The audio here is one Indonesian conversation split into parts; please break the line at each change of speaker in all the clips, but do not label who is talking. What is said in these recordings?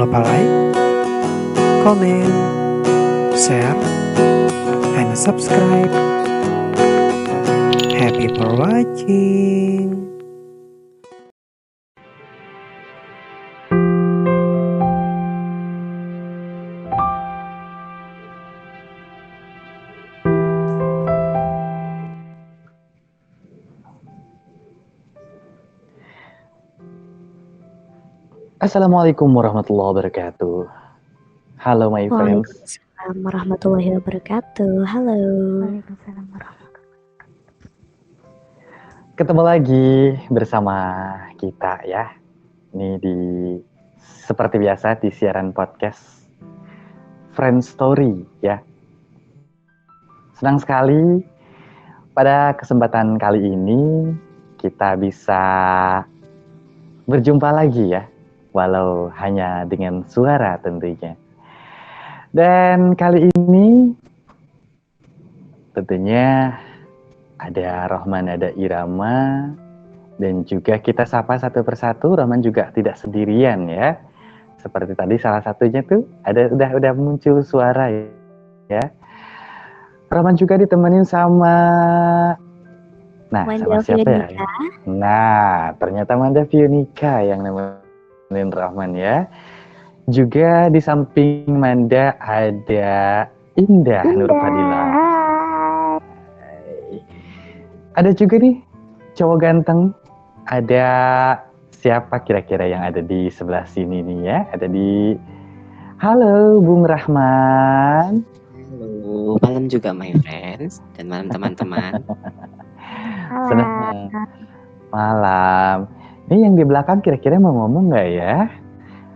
lupa like, comment, share, and subscribe. Happy for watching.
Assalamualaikum warahmatullahi wabarakatuh. Halo my friends.
Waalaikumsalam warahmatullahi wabarakatuh. Halo.
Waalaikumsalam warahmatullahi
Ketemu lagi bersama kita ya. Ini seperti biasa di siaran podcast Friend Story ya. Senang sekali pada kesempatan kali ini kita bisa berjumpa lagi ya. Walau hanya dengan suara tentunya. Dan kali ini tentunya ada Rohman, ada Irama, dan juga kita sapa satu persatu. Rohman juga tidak sendirian ya. Seperti tadi salah satunya tuh udah muncul suara ya. Rohman juga ditemenin sama sama siapa ya? Nah, ternyata Manda Fionika yang nemenin Rohman ya. Juga di samping Manda ada Indah Nurfadila. Ada juga nih cowok ganteng. Ada siapa kira-kira yang ada di sebelah sini nih ya? Halo Bung Rahman.
Halo, malam juga my friends dan malam teman-teman.
Malam. Ini yang di belakang kira-kira mau ngomong nggak ya?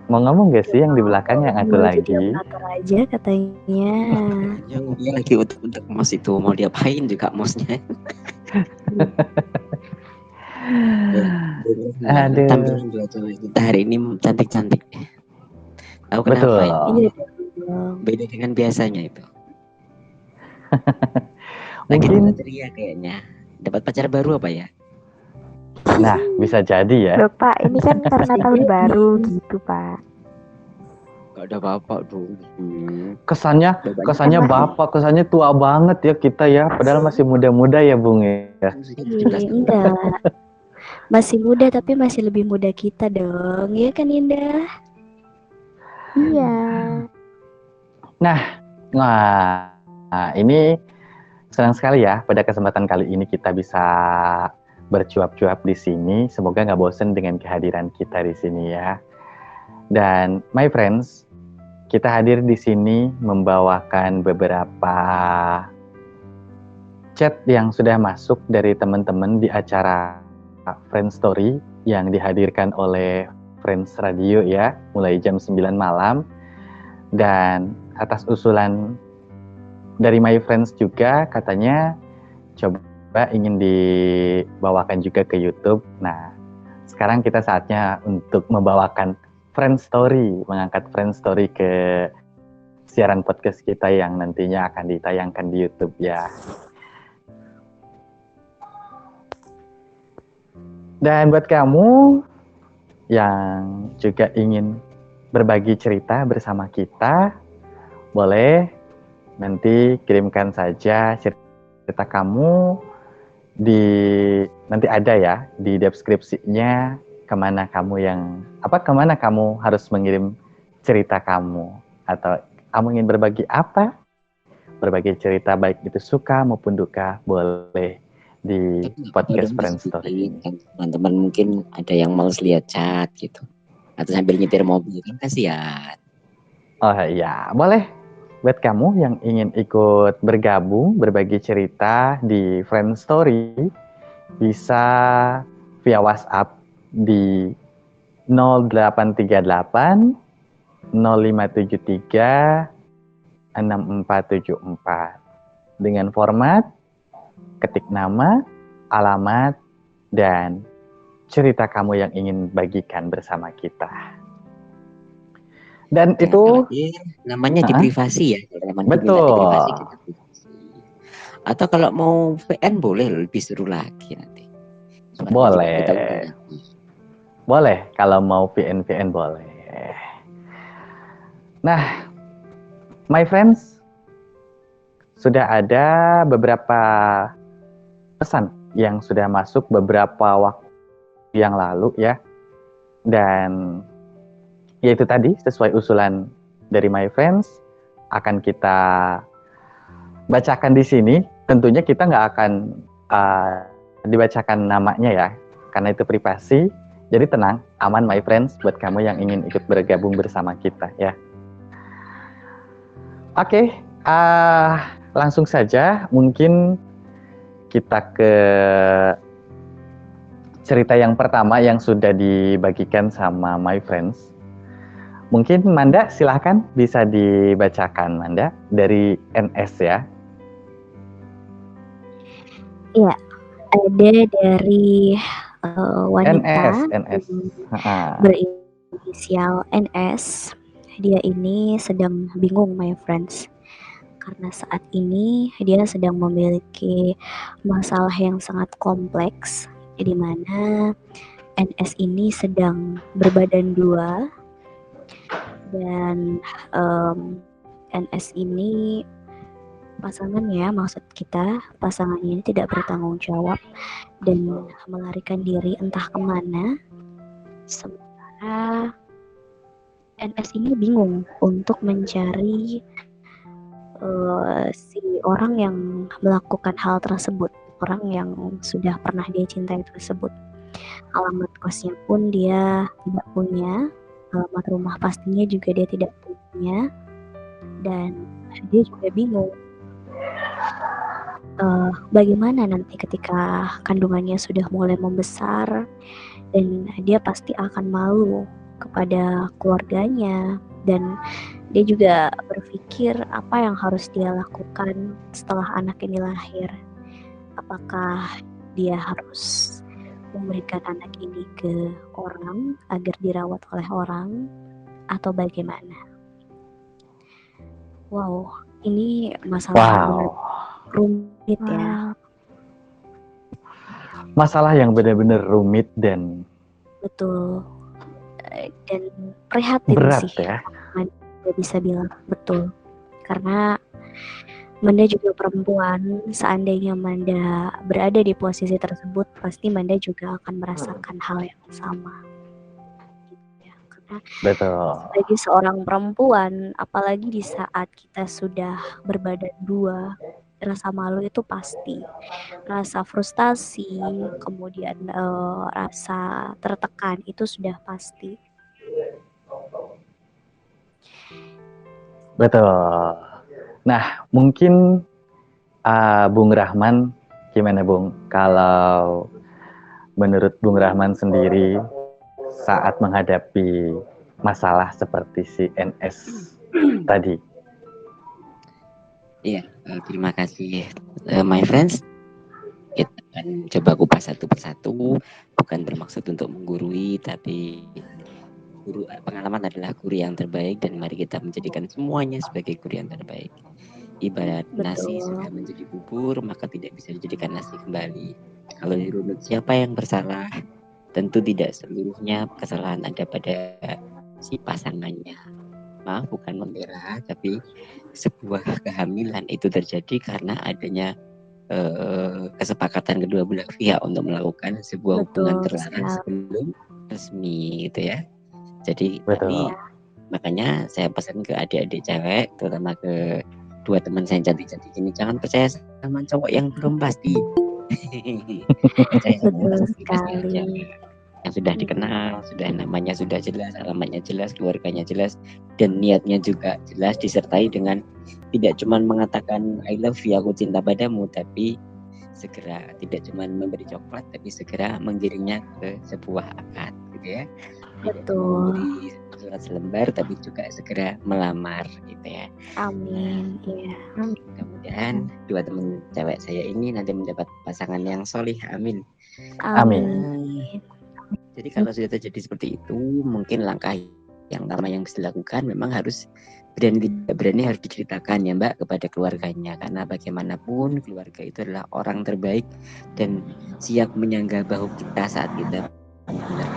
Mau ngomong nggak sih yang di belakang yang aku lagi?
Motor aja katanya.
Dia lagi untuk mouse itu mau diapain juga mouse-nya.
Aduh.
Tampilan dua cewek kita hari ini cantik-cantik. Tahu kenapa?
Betul.
Beda dengan biasanya itu.
Mungkin
ceria kayaknya. Dapat pacar baru apa ya?
Nah, bisa jadi ya.
Loh Pak, ini kan karena tahun baru gitu Pak.
Gak ada bapak dong.
Kesannya bapak, kesannya tua banget ya kita ya. Padahal masih muda-muda ya Bung ya.
Enggak. Masih muda tapi masih lebih muda kita dong. Ya kan Indah?
Iya.
Nah, ini senang sekali ya pada kesempatan kali ini kita bisa bercuap-cuap di sini. Semoga nggak bosen dengan kehadiran kita di sini ya. Dan my friends, kita hadir di sini membawakan beberapa chat yang sudah masuk dari teman-teman di acara Friend Story yang dihadirkan oleh Friends Radio ya, mulai jam 9 malam. Dan atas usulan dari my friends juga katanya coba ingin dibawakan juga ke YouTube. Nah, sekarang kita saatnya untuk membawakan Friend Story, mengangkat Friend Story ke siaran podcast kita yang nantinya akan ditayangkan di YouTube ya. Dan buat kamu yang juga ingin berbagi cerita bersama kita, boleh nanti kirimkan saja cerita kamu nanti ada ya di deskripsinya kemana kamu harus mengirim cerita kamu, atau kamu ingin berbagi apa, berbagi cerita baik itu suka maupun duka, boleh di podcast Friend Story ini.
Teman-teman mungkin ada yang males lihat chat gitu, atau sambil nyetir mobil kan kasihan.
Oh iya, boleh. Buat kamu yang ingin ikut bergabung, berbagi cerita di Friend Story, bisa via WhatsApp di 0838 0573 6474 dengan format ketik nama, alamat, dan cerita kamu yang ingin bagikan bersama kita. Dan itu
namanya di privasi ya.
Betul.
Atau kalau mau VN boleh lebih seru lagi nanti.
Boleh. Boleh kalau mau VN boleh. Nah, my friends, sudah ada beberapa pesan yang sudah masuk beberapa waktu yang lalu ya. Dan yaitu tadi sesuai usulan dari my friends akan kita bacakan di sini. Tentunya kita nggak akan dibacakan namanya ya, karena itu privasi. Jadi tenang, aman my friends buat kamu yang ingin ikut bergabung bersama kita ya. Oke, langsung saja mungkin kita ke cerita yang pertama yang sudah dibagikan sama my friends. Mungkin Manda silahkan bisa dibacakan Manda dari NS ya.
Iya, ada dari wanita
NS.
berinisial NS. Dia ini sedang bingung my friends. Karena saat ini dia sedang memiliki masalah yang sangat kompleks, di mana NS ini sedang berbadan dua dan NS ini pasangannya, maksud kita pasangannya ini tidak bertanggung jawab dan melarikan diri entah kemana. Sementara NS ini bingung untuk mencari si orang yang melakukan hal tersebut, orang yang sudah pernah dia cintai tersebut. Alamat kosnya pun dia tidak punya, alamat rumah pastinya juga dia tidak punya, dan dia juga bingung bagaimana nanti ketika kandungannya sudah mulai membesar dan dia pasti akan malu kepada keluarganya, dan dia juga berpikir apa yang harus dia lakukan setelah anak ini lahir. Apakah dia harus memberikan anak ini ke orang agar dirawat oleh orang atau bagaimana? Wow, ini masalah benar rumit ya.
Masalah yang benar-benar rumit dan
betul, dan prihatin
berat
sih
ya.
Manda bisa bilang betul, karena Manda juga perempuan. Seandainya Manda berada di posisi tersebut, pasti Manda juga akan merasakan hal yang sama ya. Karena sebagai seorang perempuan, apalagi di saat kita sudah berbadan dua, rasa malu itu pasti, rasa frustasi, kemudian rasa tertekan itu sudah pasti.
Betul. Nah, mungkin Bung Rahman, gimana Bung? Kalau menurut Bung Rahman sendiri saat menghadapi masalah seperti si NS tadi.
Iya, terima kasih my friends. Kita akan coba kupas satu persatu, bukan bermaksud untuk menggurui, tapi pengalaman adalah guru yang terbaik, dan mari kita menjadikan semuanya sebagai guru yang terbaik. Ibarat nasi sudah menjadi bubur, maka tidak bisa dijadikan nasi kembali. Kalau dirunut siapa yang bersalah, tentu tidak seluruhnya kesalahan ada pada si pasangannya. Maaf, bukan membela, tapi sebuah kehamilan itu terjadi karena adanya kesepakatan kedua belah pihak untuk melakukan sebuah hubungan terlarang sebelum resmi gitu ya. Jadi makanya saya pesan ke adik-adik cewek, terutama ke dua teman saya yang cantik-cantik ini, jangan percaya sama cowok yang belum pasti. Percaya sama pasti aja. Yang sudah dikenal, sudah namanya sudah jelas, alamatnya jelas, keluarganya jelas, dan niatnya juga jelas, disertai dengan tidak cuma mengatakan I love you, aku cinta padamu, tapi segera tidak cuma memberi coklat, tapi segera menggiringnya ke sebuah akad gitu ya.
Betul.
Memberi surat selembar, tapi juga segera melamar gitu ya.
Amin. Iya.
Kemudian dua teman cewek saya ini nanti mendapat pasangan yang solih. Amin.
Amin.
Jadi kalau sudah terjadi seperti itu, mungkin langkah yang pertama yang bisa dilakukan memang harus berani harus diceritakan ya Mbak kepada keluarganya, karena bagaimanapun keluarga itu adalah orang terbaik dan siap menyangga bahu kita saat kita benar.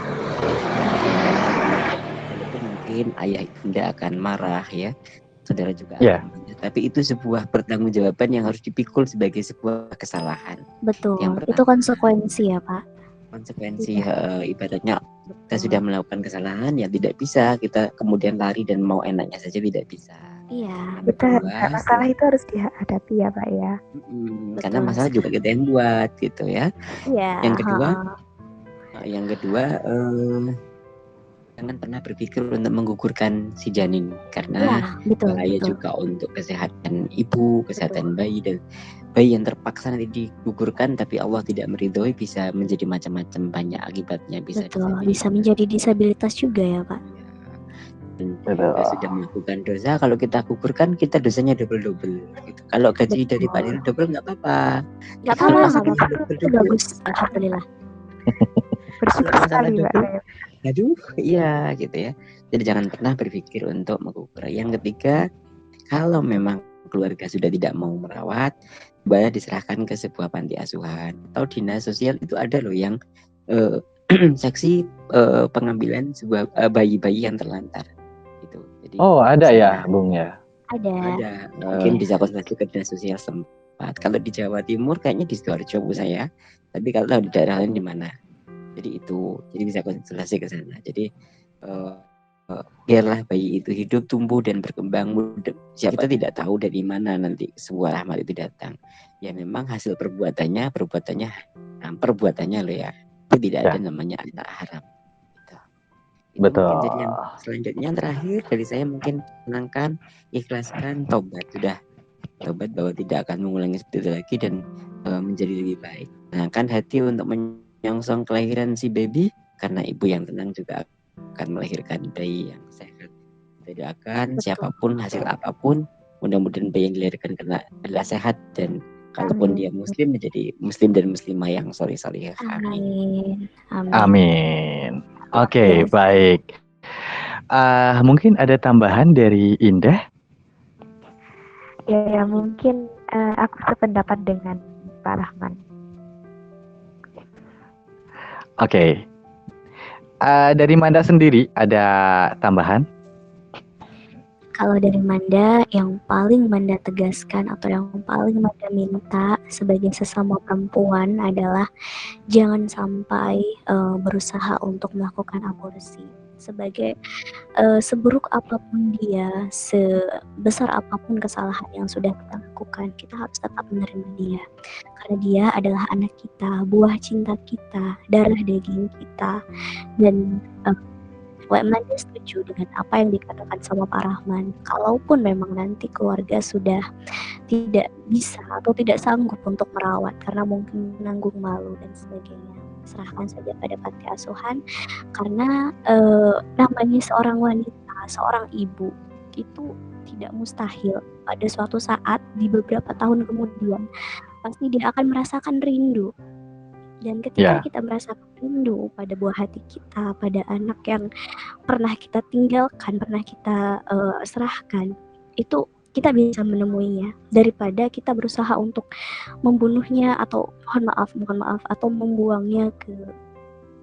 Walaupun mungkin mungkin ayah bunda akan marah ya, saudara juga
Iya.
akan marah. Tapi itu sebuah pertanggungjawaban yang harus dipikul sebagai sebuah kesalahan.
Betul,
Yang
itu
pertama,
konsekuensi ya Pak.
konsekuensi ibaratnya kita
Betul.
sudah melakukan kesalahan ya tidak bisa kita kemudian lari dan mau enaknya saja, tidak bisa.
Iya,
Yang
Kita
kedua,
masalah itu harus dihadapi ya Pak ya.
karena
betul
masalah juga
sekali.
kita yang buat gitu ya.
Iya,
Yang kedua jangan pernah berpikir untuk menggugurkan si janin
iya,
karena
betul,
bahaya
betul.
juga untuk kesehatan ibu, kesehatan bayi, dan bayi yang terpaksa nanti digugurkan tapi Allah tidak meridhoi bisa menjadi macam-macam, banyak akibatnya, bisa
Betul, bisa menjadi disabilitas juga ya Pak.
dan
Betul.
sudah melakukan dosa, kalau kita gugurkan kita dosanya double gitu. Kalau gaji
Betul.
dari Pak Nino double nggak apa-apa.
Nggak
Kalau
apa-apa,
masalah
itu
double,
bagus, alhamdulillah.
Bersyukur
kalau masalah
sekali Pak
double,
saya.
aduh, iya gitu ya. Jadi jangan pernah berpikir untuk mengukur. Yang ketiga, kalau memang keluarga sudah tidak mau merawat, boleh diserahkan ke sebuah panti asuhan atau dinas sosial. Itu ada loh yang seksi pengambilan sebuah bayi-bayi yang terlantar. Gitu. Jadi,
Oh, ada ya, Bung ya?
Ada.
Mungkin bisa konsultasi ke dinas sosial setempat. Kalau di Jawa Timur kayaknya di Sidoarjo Bu saya. Tapi kalau tahu di daerah lain di mana? Jadi bisa konsultasi ke sana. Jadi biarlah bayi itu hidup, tumbuh dan berkembang. Kita tidak tahu dari mana nanti sebuah rahmat itu datang. Ya memang hasil perbuatannya loh ya. Itu tidak ada namanya anak haram. Gitu. Itu
Betul.
mungkin jadi yang selanjutnya yang terakhir dari saya mungkin tenangkan, ikhlaskan, tobat bahwa tidak akan mengulangi seperti itu lagi dan menjadi lebih baik. Tenangkan hati untuk menyongsong kelahiran si baby, karena ibu yang tenang juga akan melahirkan bayi yang sehat. Tidak akan siapapun, hasil apapun, mudah-mudahan bayi yang dilahirkan adalah sehat, dan kalaupun dia muslim menjadi muslim dan muslimah yang soleh-solehah. Amin.
Amin. Oke, baik. Mungkin ada tambahan dari Indah?
Ya mungkin aku sependapat dengan Pak Rahman.
Oke. Dari Manda sendiri ada tambahan?
Kalau dari Manda, yang paling Manda tegaskan atau yang paling Manda minta sebagai sesama perempuan adalah jangan sampai berusaha untuk melakukan aborsi. Sebagai seburuk apapun dia, sebesar apapun kesalahan yang sudah kita lakukan, kita harus tetap menerima dia. Karena dia adalah anak kita, buah cinta kita, darah daging kita. Dan Manda setuju dengan apa yang dikatakan sama Pak Rahman. Kalaupun memang nanti keluarga sudah tidak bisa atau tidak sanggup untuk merawat karena mungkin menanggung malu dan sebagainya, serahkan saja pada panti asuhan, karena namanya seorang wanita, seorang ibu itu tidak mustahil pada suatu saat di beberapa tahun kemudian pasti dia akan merasakan rindu. Dan ketika kita merasakan rindu pada buah hati kita, pada anak yang pernah kita tinggalkan, pernah kita serahkan, itu kita bisa menemuinya daripada kita berusaha untuk membunuhnya atau mohon maaf atau membuangnya ke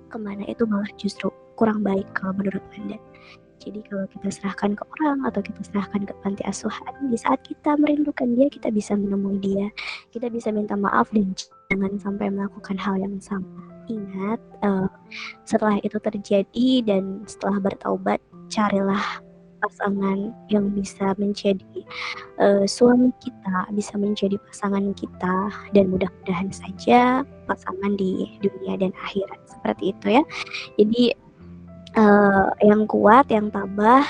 kemana, itu malah justru kurang baik kalau menurut Anda. Jadi kalau kita serahkan ke orang atau kita serahkan ke panti asuhan, di saat kita merindukan dia, kita bisa menemui dia, kita bisa minta maaf dan jangan sampai melakukan hal yang sama. Ingat, setelah itu terjadi dan setelah bertaubat, carilah pasangan yang bisa menjadi suami kita, bisa menjadi pasangan kita, dan mudah-mudahan saja pasangan di dunia dan akhirat, seperti itu ya. Jadi yang kuat, yang tabah,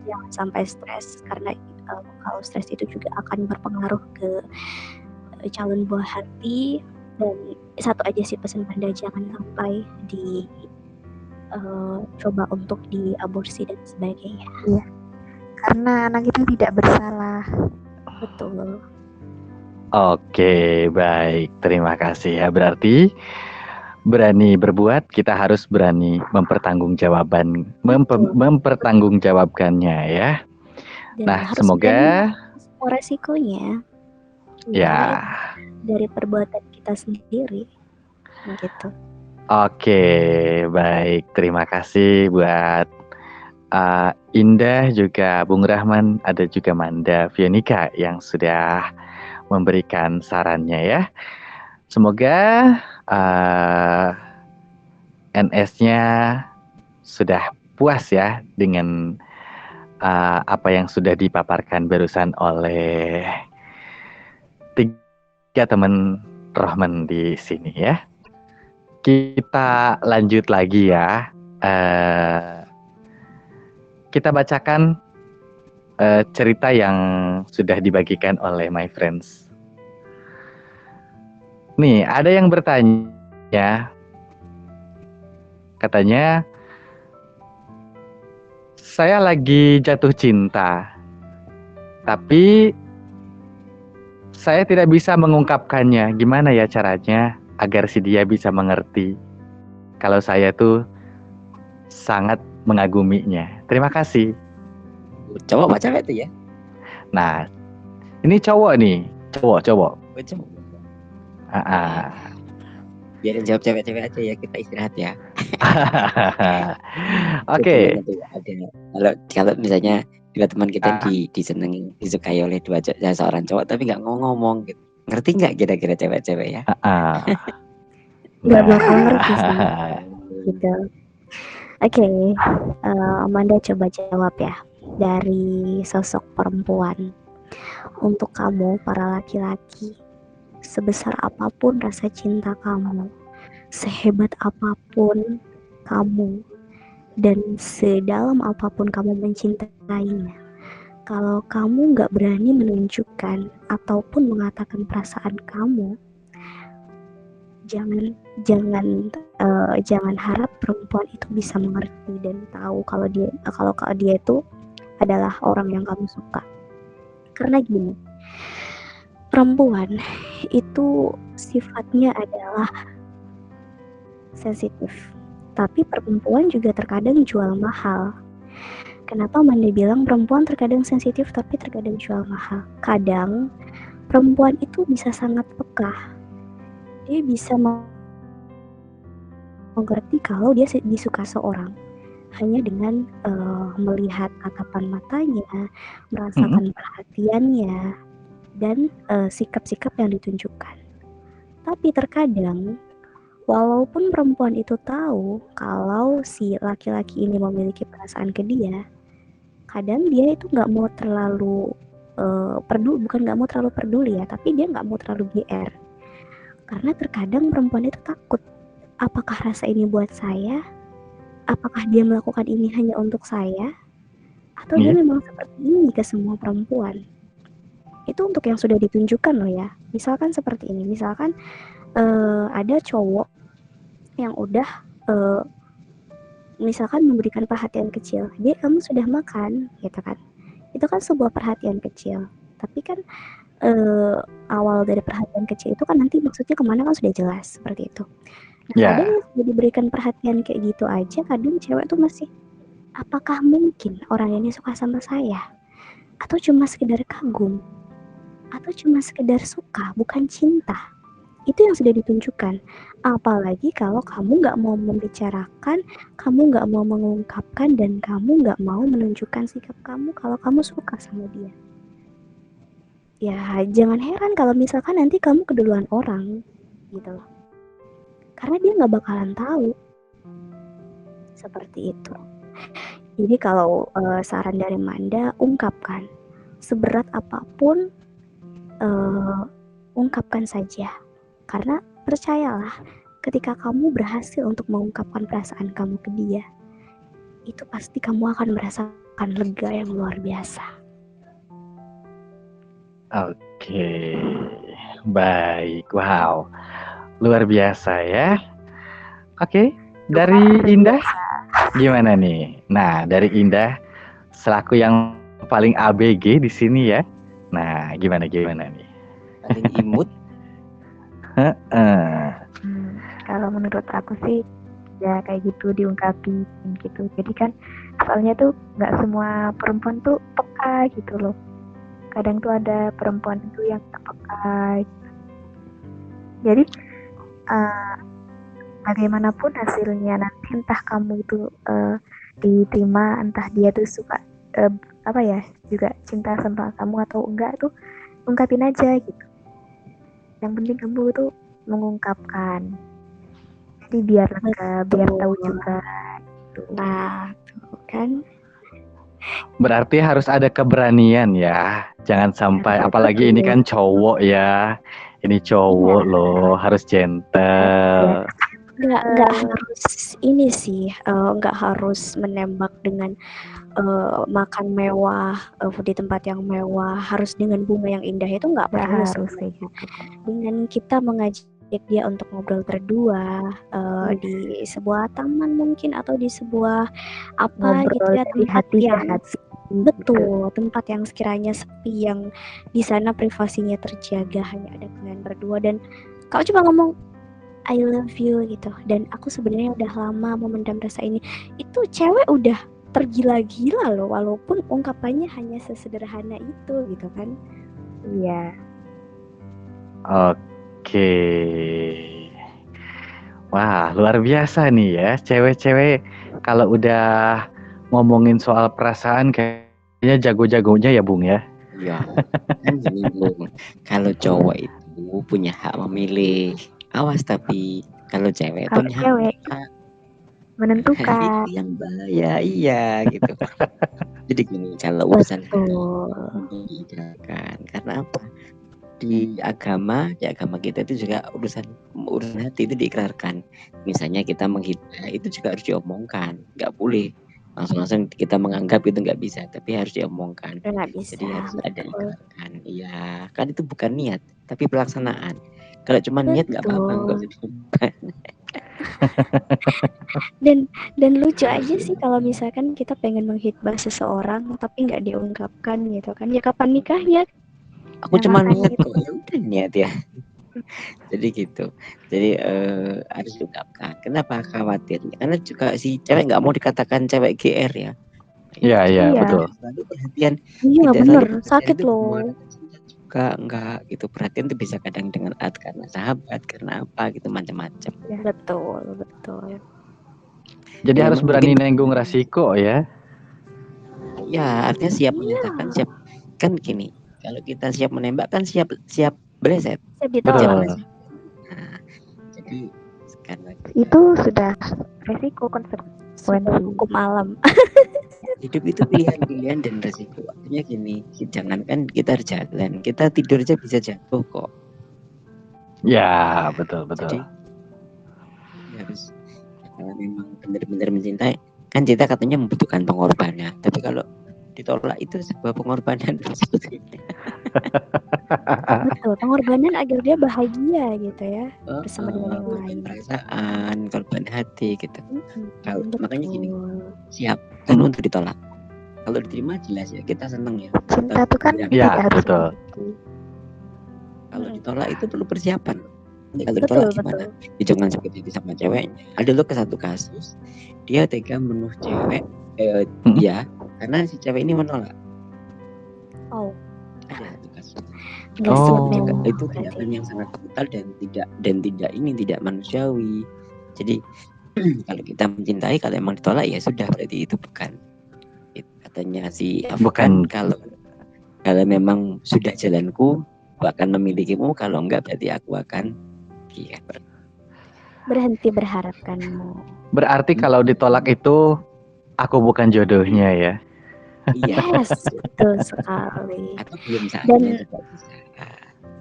jangan sampai stres, karena kalau stres itu juga akan berpengaruh ke calon buah hati. Dan satu aja sih pesan Anda, jangan sampai coba untuk diaborsi dan sebagainya.
Iya, karena anak itu tidak bersalah.
Betul.
Oke, baik. Terima kasih ya. Berarti berani berbuat, kita harus berani mempertanggungjawabkannya ya.
Dan
nah,
harus
semoga
semua resikonya
ya
dari perbuatan kita sendiri gitu.
Oke, baik. Terima kasih buat Indah, juga Bung Rahman, ada juga Manda Fionika yang sudah memberikan sarannya ya. Semoga NS-nya sudah puas ya dengan apa yang sudah dipaparkan barusan oleh 3 teman Rahman di sini ya. Kita lanjut lagi ya. Kita bacakan cerita yang sudah dibagikan oleh my friends. Nih, ada yang bertanya, katanya, saya lagi jatuh cinta, tapi saya tidak bisa mengungkapkannya. Gimana ya caranya agar si dia bisa mengerti kalau saya tuh sangat mengaguminya. Terima kasih.
Cowok apa cewek tuh ya?
Nah, ini cowok nih, cowok.
Cowok.
Ah.
Biarin jawab cewek-cewek aja ya, kita istirahat ya.
Oke.
Kalau misalnya bila teman kita disenangi, disukai oleh seorang cowok tapi nggak ngomong gitu, ngerti nggak kira-kira cewek-cewek ya?
Nggak bakal ngerti sih. Gitu. Oke, Amanda coba jawab ya dari sosok perempuan. Untuk kamu para laki-laki, sebesar apapun rasa cinta kamu, sehebat apapun kamu, dan sedalam apapun kamu mencintainya, kalau kamu gak berani menunjukkan ataupun mengatakan perasaan kamu, jangan harap perempuan itu bisa mengerti dan tahu kalau dia itu adalah orang yang kamu suka. Karena gini, perempuan itu sifatnya adalah sensitif, tapi perempuan juga terkadang jual mahal. Kenapa Manda bilang perempuan terkadang sensitif tapi terkadang jual mahal? Kadang perempuan itu bisa sangat peka. Dia bisa mengerti kalau dia disuka seorang hanya dengan melihat tatapan matanya, merasakan perhatiannya, dan sikap-sikap yang ditunjukkan. Tapi terkadang walaupun perempuan itu tahu kalau si laki-laki ini memiliki perasaan ke dia, kadang dia itu nggak mau terlalu peduli ya, tapi dia nggak mau terlalu GR. Karena terkadang perempuan itu takut, apakah rasa ini buat saya? Apakah dia melakukan ini hanya untuk saya? Atau dia memang seperti ini ke semua perempuan? Itu untuk yang sudah ditunjukkan loh ya. Misalkan seperti ini, misalkan ada cowok yang udah misalkan memberikan perhatian kecil, dia kamu sudah makan gitu kan, itu kan sebuah perhatian kecil, tapi kan awal dari perhatian kecil itu kan nanti maksudnya kemana kan sudah jelas seperti itu. Nah, kadang sudah diberikan perhatian kayak gitu aja, kadang cewek tuh masih, apakah mungkin orang ini suka sama saya, atau cuma sekedar kagum, atau cuma sekedar suka, bukan cinta. Itu yang sudah ditunjukkan. Apalagi kalau kamu gak mau membicarakan, kamu gak mau mengungkapkan, dan kamu gak mau menunjukkan sikap kamu kalau kamu suka sama dia. Ya jangan heran kalau misalkan nanti kamu keduluan orang gitu loh, karena dia gak bakalan tahu. Seperti itu. Jadi kalau saran dari Manda, ungkapkan seberat apapun, ungkapkan saja. Karena percayalah, ketika kamu berhasil untuk mengungkapkan perasaan kamu ke dia, itu pasti kamu akan merasakan lega yang luar biasa.
Oke, baik, wow, luar biasa ya. Oke, dari Indah gimana nih? Nah, dari Indah selaku yang paling ABG di sini ya. Nah, gimana nih?
Paling imut.
Kalau menurut aku sih ya kayak gitu, diungkapin gitu. Jadi kan soalnya tuh nggak semua perempuan tuh peka gitu loh. Kadang tuh ada perempuan itu yang tak peka gitu. Jadi bagaimanapun hasilnya nanti, entah kamu itu diterima, entah dia tuh suka juga cinta sama kamu atau enggak, tuh ungkapin aja gitu. Yang penting kamu tuh mengungkapkan, jadi biar lega, biar tahu juga gitu.
Nah tuh kan,
berarti harus ada keberanian ya, jangan sampai, apalagi ini kan cowok ya, ini cowok loh, harus gentle.
nggak harus ini sih, nggak harus menembak dengan makan mewah, di tempat yang mewah, harus dengan bunga yang indah, itu nggak perlu
harus kayak gitu.
Dengan kita mengajak dia untuk ngobrol berdua di sebuah taman mungkin, atau di sebuah apa gitu ya, tempat yang betul, tempat yang sekiranya sepi, yang di sana privasinya terjaga, hanya ada kalian berdua, dan kau coba ngomong I love you gitu, dan aku sebenarnya udah lama memendam rasa ini, itu cewek udah tergila-gila loh, walaupun ungkapannya hanya sesederhana itu gitu kan.
Iya.
Oke. Wah, luar biasa nih ya, cewek-cewek kalau udah ngomongin soal perasaan kayaknya jago-jagonya ya Bung ya.
Iya, kan gini Bung, kalau cowok itu punya hak memilih, awas, tapi kalau cewek punya hak
menentukan.
itu yang bahaya, iya gitu. Jadi gini, kalau urusan hati karena apa? Di agama kita itu juga urusan hati itu diikrarkan. Misalnya kita menghina, itu juga harus diomongkan, nggak boleh langsung kita menganggap itu nggak bisa, tapi harus diomongkan.
Bisa,
jadi harus ada ikrarkan. Iya, kan itu bukan niat, tapi pelaksanaan. Kalau cuma niat nggak apa-apa, nggak usah diomongkan.
dan lucu aja sih kalau misalkan kita pengen menghitbah seseorang tapi nggak diungkapkan gitu kan, ya kapan nikahnya?
Aku cuma niat kok, ya udah niat ya. Jadi gitu. Jadi harus diungkapkan. Kenapa khawatir? Karena juga si cewek nggak mau dikatakan cewek GR ya.
Iya betul.
Selalu perhatian.
Iya bener, sakit loh.
Juga enggak gitu, perhatian tuh bisa kadang dengan karena sahabat, karena apa gitu, macam-macam.
Ya, betul.
Jadi harus berani nanggung resiko ya.
Ya, artinya siap menyatakan, siap. Kan gini, kalau kita siap menembak kan siap bereset.
Betul.
Nah, jadi karena
itu sudah resiko, konsekuensi,
hukum alam.
Hidup itu pilihan dan resiko. Artinya gini, jangankan kita jalan, kita tidur aja bisa jatuh kok.
Ya, betul.
Jadi harus, kalau memang benar-benar mencintai, kan cinta katanya membutuhkan pengorbanan. Tapi kalau ditolak itu sebuah pengorbanan sebetulnya.
Betul, pengorbanan agar dia bahagia gitu ya, bersama dengan yang lain.
Perasaan, korban hati gitu. Kalau makanya gini, siap kan untuk ditolak. Kalau diterima jelas ya kita senang ya.
Cinta itu kan
ya betul.
Kalau ditolak itu perlu persiapan. Kalau ditolak gimana? Ya, jangan seperti itu sama ceweknya. Ada loh satu kasus, dia tega menuh cewek, ya karena si cewek ini menolak. Ada satu kasus. Itu tindakan yang sangat brutal dan tidak manusiawi. Jadi kalau kita mencintai, kalau emang ditolak ya sudah, berarti itu bukan. Katanya si Afgan, kalau memang sudah jalanku, aku akan memilikimu, kalau enggak berarti aku akan
berhenti berharapkanmu.
Berarti kalau ditolak itu aku bukan jodohnya ya.
Yes, betul sekali.
Atau belum saatnya juga bisa.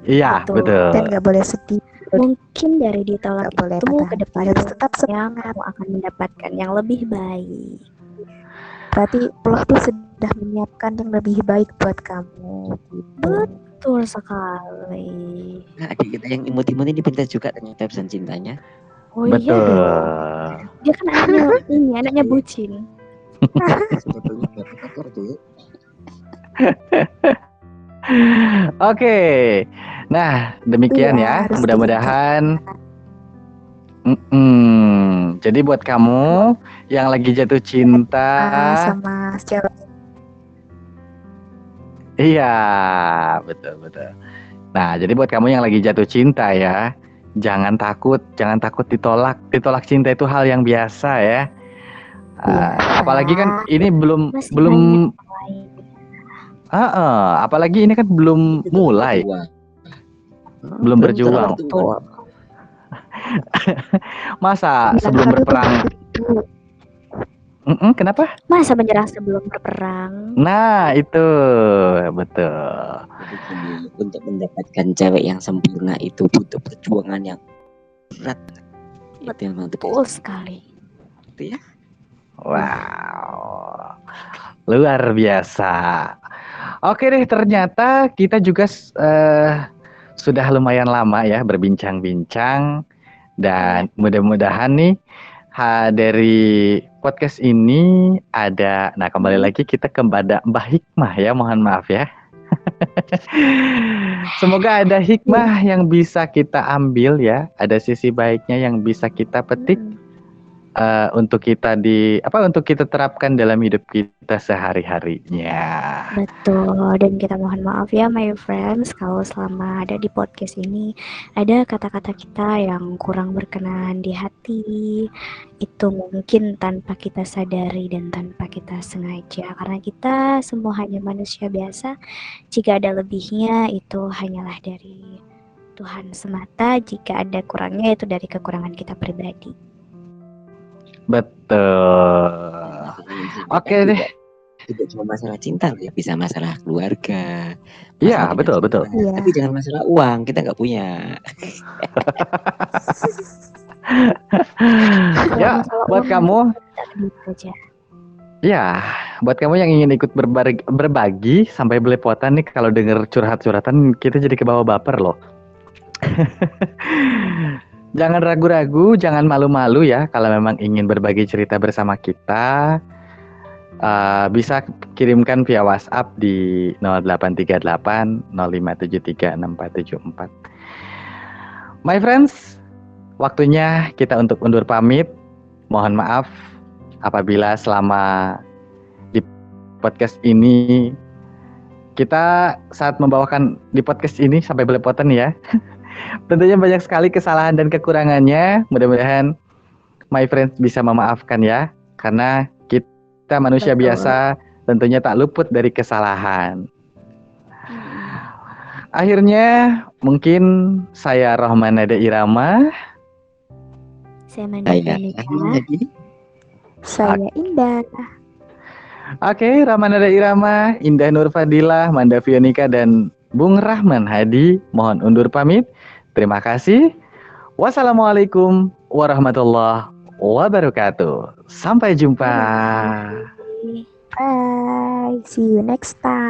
Iya, betul.
Dan nggak boleh sedih.
Mungkin dari ditolak itu ke depan
harus tetap
semangat, kamu akan mendapatkan yang lebih baik.
Berarti Allah tuh sudah menyiapkan yang lebih baik buat kamu.
Betul sekali.
Nah, adik kita yang imut-imut ini pintar juga ternyata pesan cintanya.
Oh
betul.
Iya dong. Dia kan anaknya bucin.
Oke. Nah, demikian ya. Mudah-mudahan jadi buat kamu yang lagi jatuh cinta
sama cewek.
Iya, betul. Nah, jadi buat kamu yang lagi jatuh cinta ya, jangan takut ditolak. Ditolak cinta itu hal yang biasa ya. Apalagi kan ini belum
Masih
belum
banyak lain.
apalagi ini kan belum mulai. Belum berjuang.
Betul.
Masa sebelum berperang? Kenapa?
Masa menyerah sebelum berperang?
Nah, itu betul.
Jadi gini, untuk mendapatkan cewek yang sempurna itu butuh perjuangan yang berat.
Betul sekali.
Itu ya.
Wow, luar biasa. Oke deh, ternyata kita juga sudah lumayan lama ya berbincang-bincang, dan mudah-mudahan nih dari podcast ini ada, nah kembali lagi kita kepada Mbak Hikmah ya, mohon maaf ya. Semoga ada hikmah yang bisa kita ambil ya, ada sisi baiknya yang bisa kita petik untuk kita untuk kita terapkan dalam hidup kita sehari-harinya.
Betul, dan kita mohon maaf ya my friends kalau selama ada di podcast ini ada kata-kata kita yang kurang berkenan di hati. Itu mungkin tanpa kita sadari dan tanpa kita sengaja, karena kita semua hanya manusia biasa. Jika ada lebihnya itu hanyalah dari Tuhan semata, jika ada kurangnya itu dari kekurangan kita pribadi.
Betul. Oke deh.
Tidak cuma masalah cinta, ya bisa masalah keluarga.
Iya, betul.
Ya.
Tapi jangan masalah uang, kita nggak punya.
Ya, buat kamu. Ya, buat kamu yang ingin ikut berbagi sampai belepotan nih, kalau denger curhat-curhatan kita jadi kebawa baper loh. Jangan ragu-ragu, jangan malu-malu ya kalau memang ingin berbagi cerita bersama kita. Bisa kirimkan via WhatsApp di 0838 0573 6474. My friends, waktunya kita untuk undur pamit. Mohon maaf apabila selama di podcast ini kita saat membawakan di podcast ini sampai belepotan ya. Tentunya banyak sekali kesalahan dan kekurangannya. Mudah-mudahan my friends bisa memaafkan ya, karena kita manusia biasa tentunya tak luput dari kesalahan. Akhirnya mungkin saya Rohman Nada Irama.
Saya Manda Fionika. Saya Indah.
Oke, Rahman Nada Irama, Indah Nur Fadilah, Manda Fionika, dan Bung Rahman Hadi mohon undur pamit. Terima kasih. Wassalamualaikum warahmatullahi wabarakatuh. Sampai jumpa.
Bye. See you next time.